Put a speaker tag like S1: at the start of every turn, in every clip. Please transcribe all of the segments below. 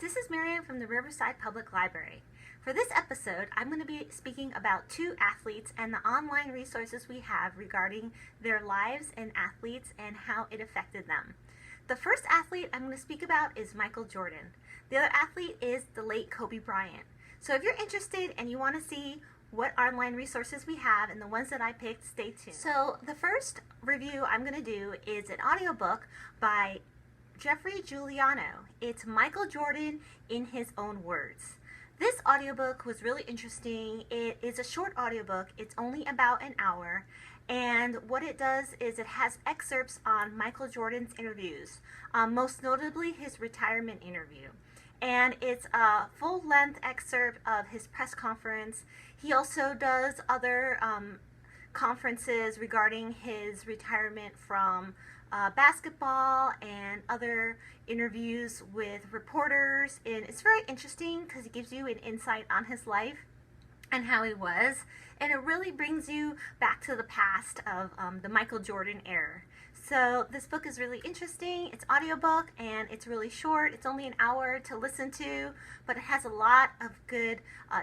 S1: This is Miriam from the Riverside Public Library. For this episode, I'm going to be speaking about two athletes and the online resources we have regarding their lives and athletes and how it affected them. The first athlete I'm going to speak about is Michael Jordan. The other athlete is the late Kobe Bryant. So if you're interested and you want to see what online resources we have and the ones that I picked, stay tuned. So the first review I'm going to do is an audiobook by Jeffrey Giuliano. It's Michael Jordan in his own words. This audiobook was really interesting. It is a short audiobook. It's only about an hour. And what it does is it has excerpts on Michael Jordan's interviews, most notably his retirement interview. And it's a full-length excerpt of his press conference. He also does other conferences regarding his retirement from basketball and other interviews with reporters, and it's very interesting because it gives you an insight on his life and how he was, and it really brings you back to the past of the Michael Jordan era. So this book is really interesting. It's audiobook and it's really short. It's only an hour to listen to, but it has a lot of good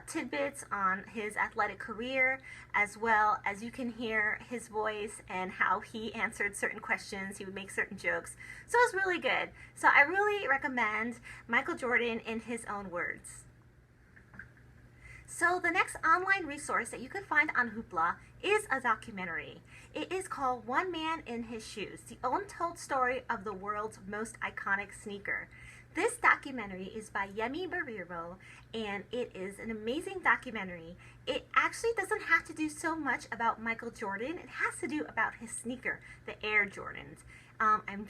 S1: tidbits on his athletic career, as well as you can hear his voice and how he answered certain questions. He would make certain jokes. So it's really good. So I really recommend Michael Jordan in his own words. So the next online resource that you can find on Hoopla is a documentary. It is called One Man in His Shoes, the untold story of the world's most iconic sneaker. This documentary is by Yemi Bariro, and it is an amazing documentary. It actually doesn't have to do so much about Michael Jordan. It has to do about his sneaker, the Air Jordans. I'm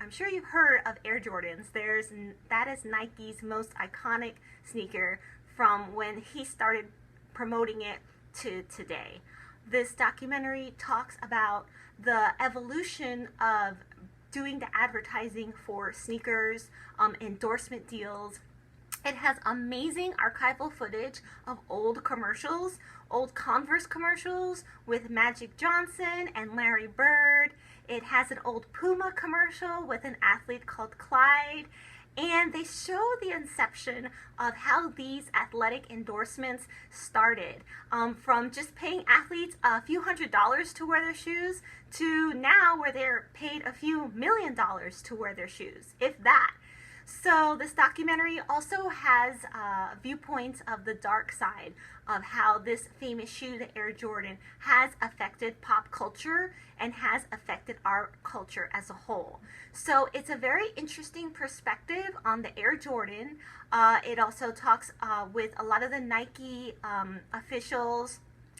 S1: sure you've heard of Air Jordans. That is Nike's most iconic sneaker from when he started promoting it to today. This documentary talks about the evolution of doing the advertising for sneakers, endorsement deals. It has amazing archival footage of old commercials, old Converse commercials with Magic Johnson and Larry Bird. It has an old Puma commercial with an athlete called Clyde. And they show the inception of how these athletic endorsements started, from just paying athletes a few $100s to wear their shoes to now where they're paid a few $1 million to wear their shoes, if that. So this documentary also has viewpoints of the dark side of how this famous shoe, the Air Jordan, has affected pop culture and has affected our culture as a whole. So it's a very interesting perspective on the Air Jordan. It also talks with a lot of the Nike officials,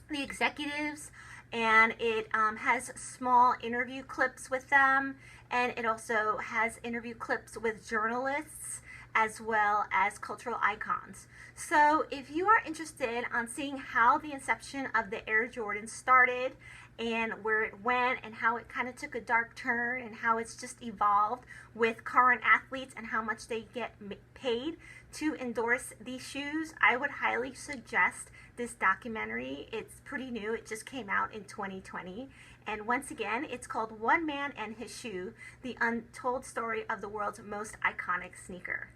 S1: the executives, and it has small interview clips with them, and it also has interview clips with journalists as well as cultural icons. So if you are interested on seeing how the inception of the Air Jordan started and where it went and how it kind of took a dark turn and how it's just evolved with current athletes and how much they get paid to endorse these shoes, I would highly suggest this documentary. It's pretty new. It just came out in 2020. And once again, it's called One Man and His Shoe, the untold story of the world's most iconic sneaker.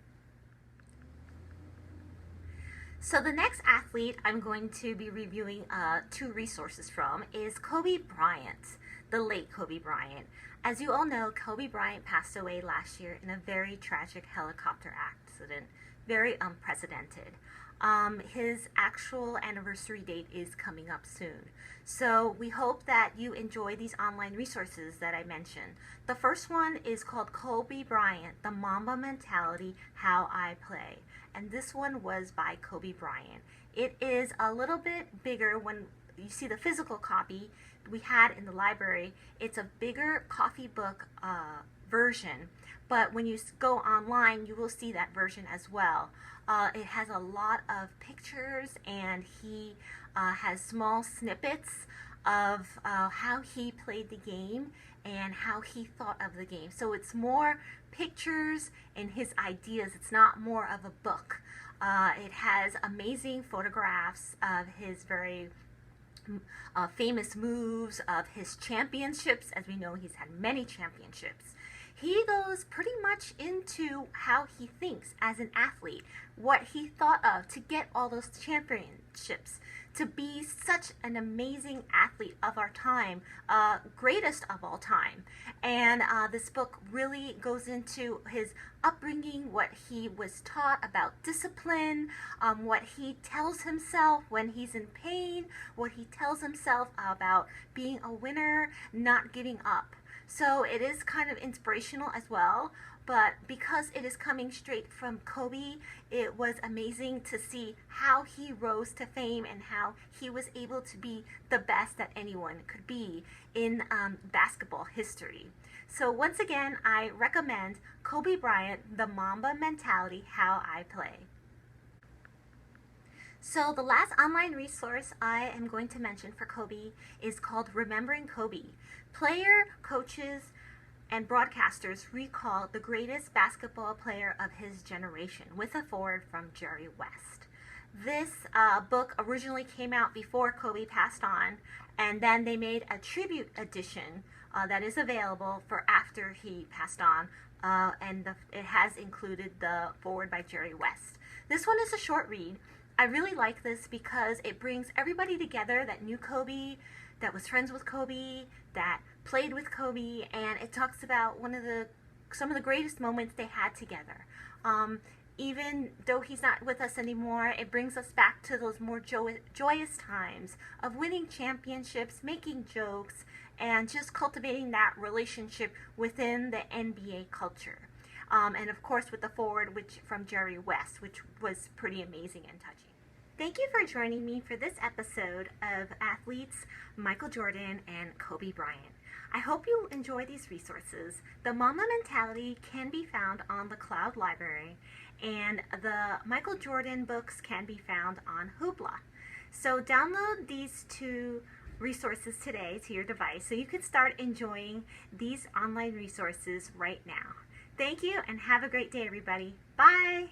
S1: So the next athlete I'm going to be reviewing two resources from is Kobe Bryant, the late Kobe Bryant. As you all know, Kobe Bryant passed away last year in a very tragic helicopter accident, very unprecedented. His actual anniversary date is coming up soon. So we hope that you enjoy these online resources that I mentioned. The first one is called Kobe Bryant, The Mamba Mentality, How I Play. And this one was by Kobe Bryant. It is a little bit bigger. When you see the physical copy we had in the library, it's a bigger coffee book version. But when you go online, you will see that version as well. It has a lot of pictures, and he has small snippets of how he played the game and how he thought of the game. So it's more pictures and his ideas. It's not more of a book. It has amazing photographs of his very famous moves, of his championships. As we know, he's had many championships. He goes pretty much into how he thinks as an athlete, what he thought of to get all those championships, to be such an amazing athlete of our time, greatest of all time. And this book really goes into his upbringing, what he was taught about discipline, what he tells himself when he's in pain, what he tells himself about being a winner, not giving up. So it is kind of inspirational as well, but because it is coming straight from Kobe, it was amazing to see how he rose to fame and how he was able to be the best that anyone could be in basketball history. So once again, I recommend Kobe Bryant, The Mamba Mentality, How I Play. So the last online resource I am going to mention for Kobe is called Remembering Kobe. Player, coaches, and broadcasters recall the greatest basketball player of his generation, with a foreword from Jerry West. This book originally came out before Kobe passed on, and then they made a tribute edition that is available for after he passed on, and it has included the foreword by Jerry West. This one is a short read. I really like this because it brings everybody together that knew Kobe, that was friends with Kobe, that played with Kobe, and it talks about some of the greatest moments they had together. Even though he's not with us anymore, it brings us back to those more joyous times of winning championships, making jokes, and just cultivating that relationship within the NBA culture. And of course with the foreword from Jerry West, which was pretty amazing and touching. Thank you for joining me for this episode of Athletes Michael Jordan and Kobe Bryant. I hope you enjoy these resources. The Mamba Mentality can be found on the Cloud Library, and the Michael Jordan books can be found on Hoopla. So download these two resources today to your device so you can start enjoying these online resources right now. Thank you and have a great day, everybody. Bye!